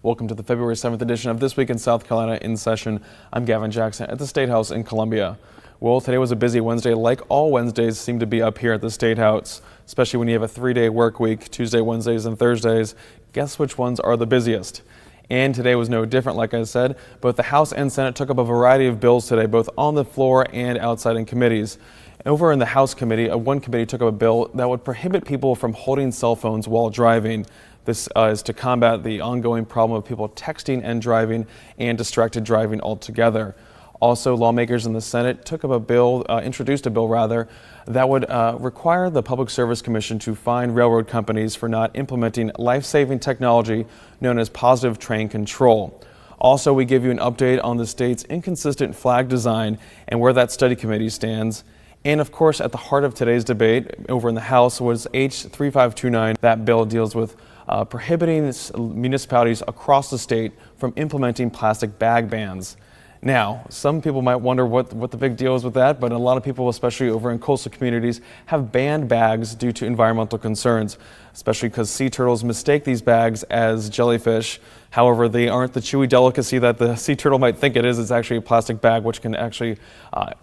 Welcome to the February 7th edition of This Week in South Carolina in Session. I'm Gavin Jackson at the State House in Columbia. Well, today was a busy Wednesday, like all Wednesdays seem to be up here at the State House, especially when you have a 3-day work week, Tuesday, Wednesdays, and Thursdays. Guess which ones are the busiest? And today was no different, like I said. Both the House and Senate took up a variety of bills today, both on the floor and outside in committees. Over in the House committee, one committee took up a bill that would prohibit people from holding cell phones while driving. This is to combat the ongoing problem of people texting and driving and distracted driving altogether. Also, lawmakers in the Senate took up a bill, introduced a bill rather, that would require the Public Service Commission to fine railroad companies for not implementing life-saving technology known as positive train control. Also, we give you an update on the state's inconsistent flag design and where that study committee stands. And of course, at the heart of today's debate over in the House was H3529. That bill deals with prohibiting municipalities across the state from implementing plastic bag bans. Now, some people might wonder what the big deal is with that, but a lot of people, especially over in coastal communities, have banned bags due to environmental concerns, especially because sea turtles mistake these bags as jellyfish. However, they aren't the chewy delicacy that the sea turtle might think it is. It's actually a plastic bag, which can actually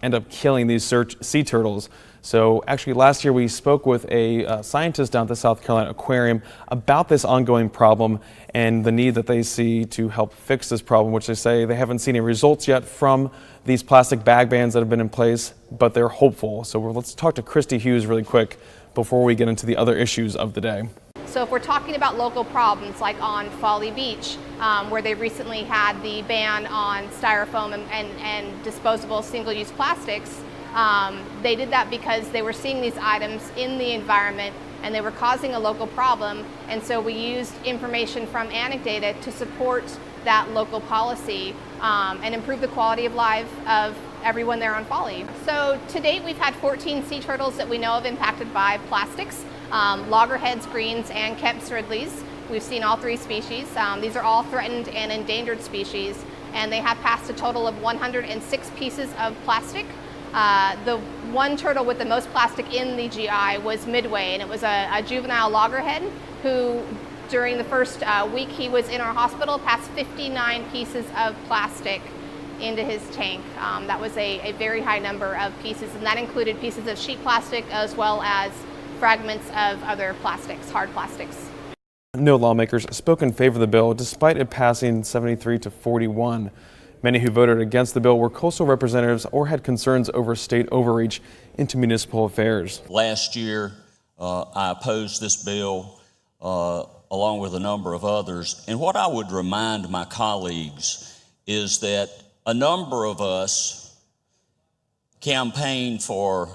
end up killing these sea turtles. So actually last year we spoke with a scientist down at the South Carolina Aquarium about this ongoing problem and the need that they see to help fix this problem, which they say they haven't seen any results yet from these plastic bag bans that have been in place, but they're hopeful. So let's talk to Christi Hughes really quick before we get into the other issues of the day. So if we're talking about local problems like on Folly Beach, where they recently had the ban on styrofoam and disposable single-use plastics, they did that because they were seeing these items in the environment and they were causing a local problem, and so we used information from Anecdata to support that local policy and improve the quality of life of everyone there on Folly. So to date we've had 14 sea turtles that we know of impacted by plastics, loggerheads, greens, and Kemp's ridleys. We've seen all 3 species. These are all threatened and endangered species, and they have passed a total of 106 pieces of plastic. The one turtle with the most plastic in the GI was Midway, and it was a juvenile loggerhead who, during the first week he was in our hospital, passed 59 pieces of plastic into his tank. That was a very high number of pieces, and that included pieces of sheet plastic as well as fragments of other plastics, hard plastics. No lawmakers spoke in favor of the bill, despite it passing 73-41. Many who voted against the bill were coastal representatives or had concerns over state overreach into municipal affairs. Last year, I opposed this bill along with a number of others. And what I would remind my colleagues is that a number of us campaigned for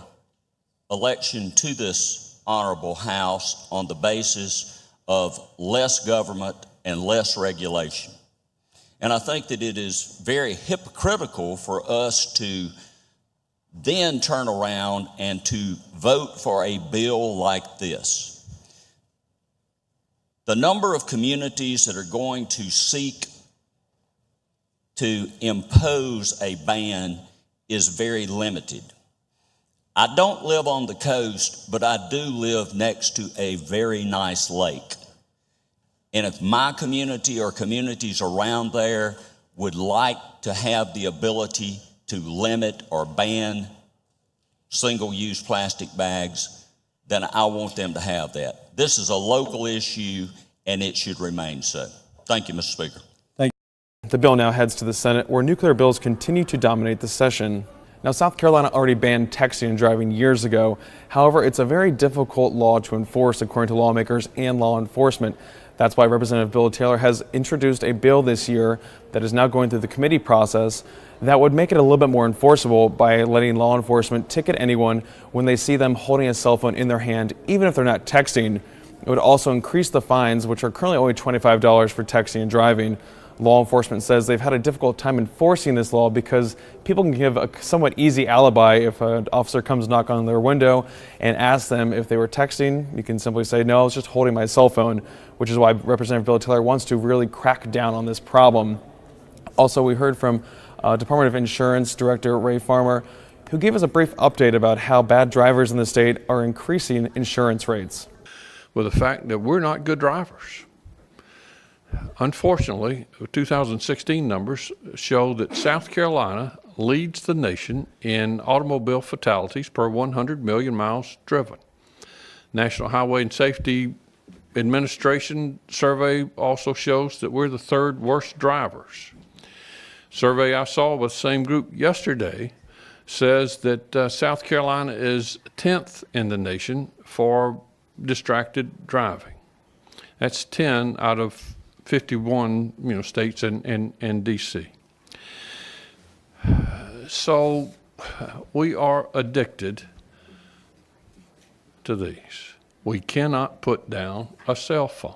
election to this honorable House on the basis of less government and less regulation. And I think that it is very hypocritical for us to then turn around and to vote for a bill like this. The number of communities that are going to seek to impose a ban is very limited. I don't live on the coast, but I do live next to a very nice lake. And if my community or communities around there would like to have the ability to limit or ban single-use plastic bags, then I want them to have that. This is a local issue, and it should remain so. Thank you, Mr. Speaker. Thank you. The bill now heads to the Senate, where nuclear bills continue to dominate the session. Now, South Carolina already banned texting and driving years ago. However, it's a very difficult law to enforce, according to lawmakers and law enforcement. That's why Representative Bill Taylor has introduced a bill this year that is now going through the committee process that would make it a little bit more enforceable by letting law enforcement ticket anyone when they see them holding a cell phone in their hand, even if they're not texting. It would also increase the fines, which are currently only $25 for texting and driving. Law enforcement says they've had a difficult time enforcing this law because people can give a somewhat easy alibi if an officer comes knock on their window and asks them if they were texting. You can simply say, no, I was just holding my cell phone, which is why Representative Bill Taylor wants to really crack down on this problem. Also, we heard from Department of Insurance Director Ray Farmer, who gave us a brief update about how bad drivers in the state are increasing insurance rates. Well, the fact that we're not good drivers. Unfortunately, 2016 numbers show that South Carolina leads the nation in automobile fatalities per 100 million miles driven. National Highway and Safety Administration survey also shows that we're the third worst drivers. Survey I saw with the same group yesterday says that South Carolina is 10th in the nation for distracted driving. That's 10 out of 51, states and DC. So we are addicted to these. We cannot put down a cell phone.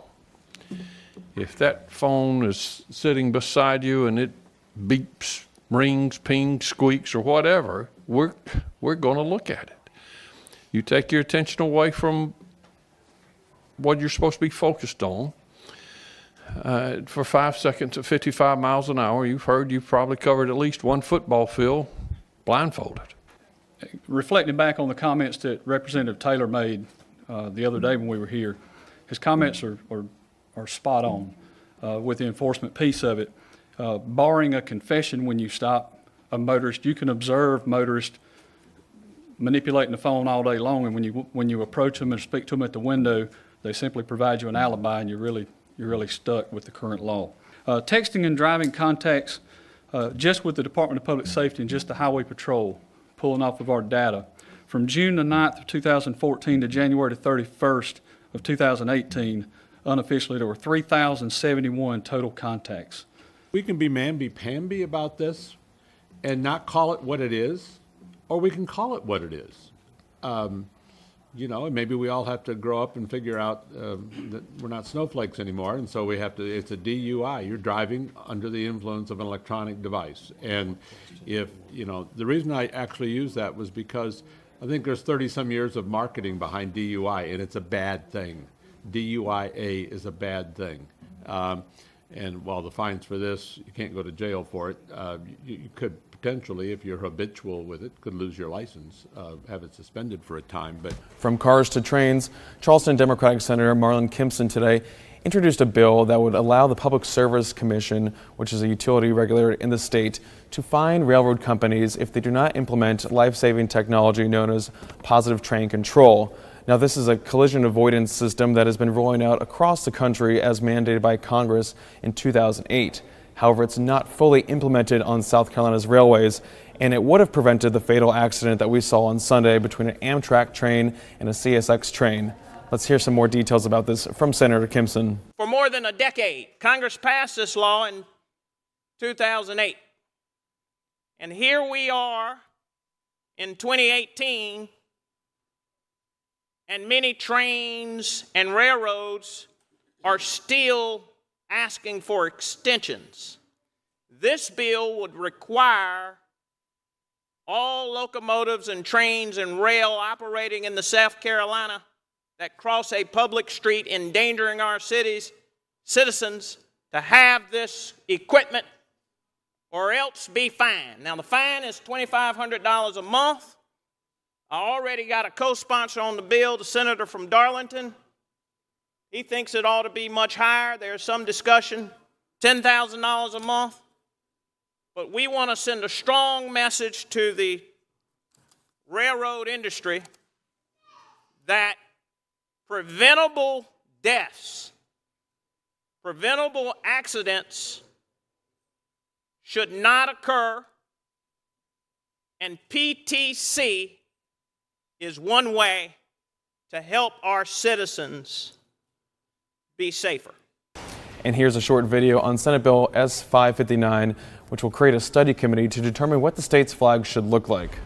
If that phone is sitting beside you and it beeps, rings, pings, squeaks, or whatever, we're going to look at it. You take your attention away from what you're supposed to be focused on. For 5 seconds at 55 miles an hour, you've probably covered at least one football field blindfolded. Reflecting back on the comments that Representative Taylor made the other day when we were here, his comments are spot on with the enforcement piece of it. Barring a confession when you stop a motorist, you can observe motorists manipulating the phone all day long, and when you approach them and speak to them at the window, they simply provide you an alibi, and you're really stuck with the current law. Texting and driving contacts, just with the Department of Public Safety and just the Highway Patrol, pulling off of our data. From June the 9th of 2014 to January the 31st of 2018, unofficially, there were 3,071 total contacts. We can be mamby-pamby about this and not call it what it is, or we can call it what it is. And maybe we all have to grow up and figure out that we're not snowflakes anymore, and so it's a DUI. You're driving under the influence of an electronic device. And the reason I actually used that was because I think there's 30-some years of marketing behind DUI, and it's a bad thing. DUI-A is a bad thing. And while the fines for this, you can't go to jail for it, you could potentially, if you're habitual with it, could lose your license, have it suspended for a time. But from cars to trains, Charleston Democratic Senator Marlon Kimpson today introduced a bill that would allow the Public Service Commission, which is a utility regulator in the state, to fine railroad companies if they do not implement life-saving technology known as positive train control. Now, this is a collision avoidance system that has been rolling out across the country as mandated by Congress in 2008. However, it's not fully implemented on South Carolina's railways, and it would have prevented the fatal accident that we saw on Sunday between an Amtrak train and a CSX train. Let's hear some more details about this from Senator Kimpson. For more than a decade, Congress passed this law in 2008. And here we are in 2018, and many trains and railroads are still asking for extensions. This bill would require all locomotives and trains and rail operating in the South Carolina that cross a public street endangering our citizens to have this equipment or else be fined. Now, the fine is $2,500 a month. I already got a co-sponsor on the bill, the senator from Darlington. He thinks it ought to be much higher. There's some discussion, $10,000 a month. But we want to send a strong message to the railroad industry that preventable deaths, preventable accidents should not occur, and PTC is one way to help our citizens be safer. And here's a short video on Senate Bill S-559, which will create a study committee to determine what the state's flag should look like.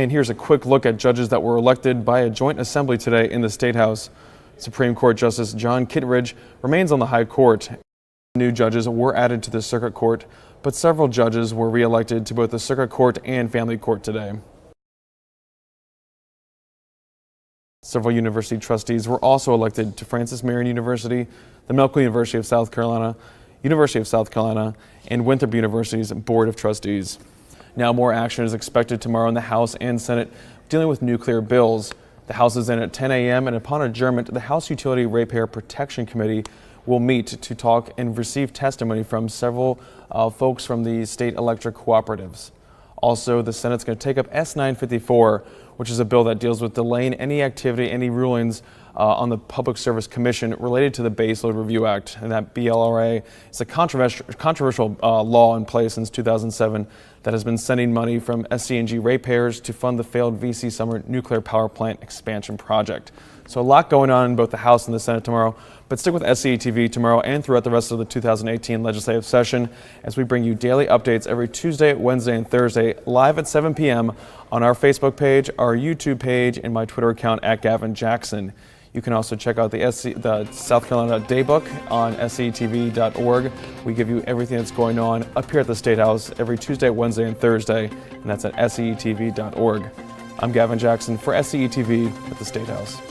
And here's a quick look at judges that were elected by a joint assembly today in the State House. Supreme Court Justice John Kittredge remains on the High Court. New judges were added to the Circuit Court, but several judges were re-elected to both the Circuit Court and Family Court today. Several university trustees were also elected to Francis Marion University, the Medical University of South Carolina, and Winthrop University's Board of Trustees. Now more action is expected tomorrow in the House and Senate dealing with nuclear bills. The House is in at 10 a.m. and upon adjournment, the House Utility Ratepayer Protection Committee will meet to talk and receive testimony from several folks from the state electric cooperatives. Also, the Senate's going to take up S-954, which is a bill that deals with delaying any activity, any rulings on the Public Service Commission related to the Baseload Review Act. And that BLRA is a controversial law in place since 2007 that has been sending money from SC&G ratepayers to fund the failed VC Summer nuclear power plant expansion project. So a lot going on in both the House and the Senate tomorrow, but stick with SCE-TV tomorrow and throughout the rest of the 2018 legislative session as we bring you daily updates every Tuesday, Wednesday, and Thursday live at 7 p.m. on our Facebook page, our YouTube page, and my Twitter account at Gavin Jackson. You can also check out the South Carolina Daybook on scetv.org. We give you everything that's going on up here at the State House every Tuesday, Wednesday, and Thursday, and that's at scetv.org. I'm Gavin Jackson for SCE-TV at the State House.